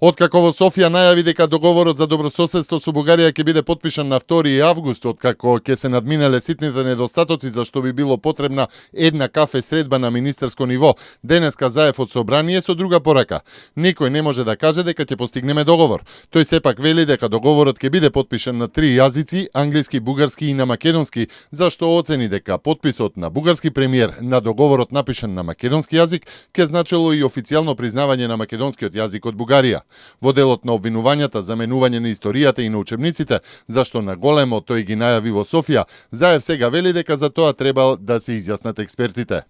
Откако во Софија најави дека договорот за добрососедство со Бугарија ќе биде потпишан на 2 август, откако ќе се надминале ситните недостатоци за што би било потребна една кафе средба на министерско ниво, денеска заев од собрание со друга порака. Никој не може да каже дека ќе постигнеме договор. Тој сепак вели дека договорот ќе биде потпишан на 3 јазици, англиски, бугарски и на македонски, зашто оцени дека потписот на бугарски премиер на договорот напишан на македонски јазик ќе значило и официјално признавање на македонскиот јазик од Бугарија. Во делот на обвинувањата за менување на историјата и на учебниците, зашто на големо тој ги најави во Софија, Заев сега вели дека за тоа требал да се изјаснат експертите.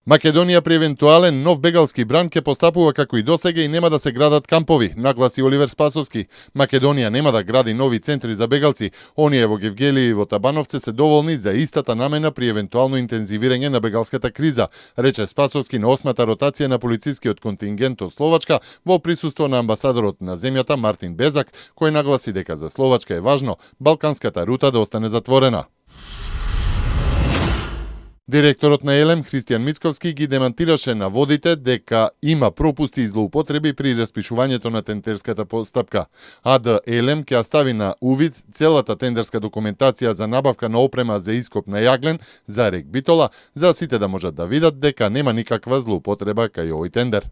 Македонија при евентуален нов бегалски бран ќе постапува како и досега и нема да се градат кампови, нагласи Оливер Спасовски. Македонија нема да гради нови центри за бегалци. Оние во Гевгелија и во Табановце се доволни за истата намена при евентуално интензивирање на бегалската криза, рече Спасовски на 8-та ротација на полицискиот контингент од Словачка во присуство на амбасадорот на земјата Мартин Безак, кој нагласи дека за Словачка е важно балканската рута да остане затворена. Директорот на Елем Христијан Мицковски ги демантираше наводите дека има пропусти и злоупотреби при распишувањето на тендерската постапка. АД Елем ќе стави на увид целата тендерска документација за набавка на опрема за ископ на јаглен за рек Битола, за сите да можат да видат дека нема никаква злоупотреба кај овој тендер.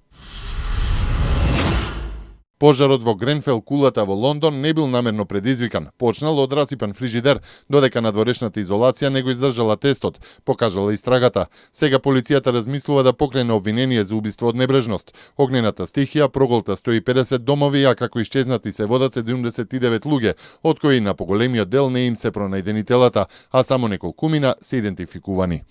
Пожарот во Гренфел кулата во Лондон не бил намерно предизвикан. Почнал од расипан фрижидер, додека надворешната изолација не го издржала тестот, покажала истрагата. Сега полицијата размислува да покрене обвинение за убиство од небрежност. Огнената стихија проголта 150 домови, а како исчезнати се водат 79 луѓе, од кои на поголемиот дел не им се пронајдени телата, а само неколкумина се идентификувани.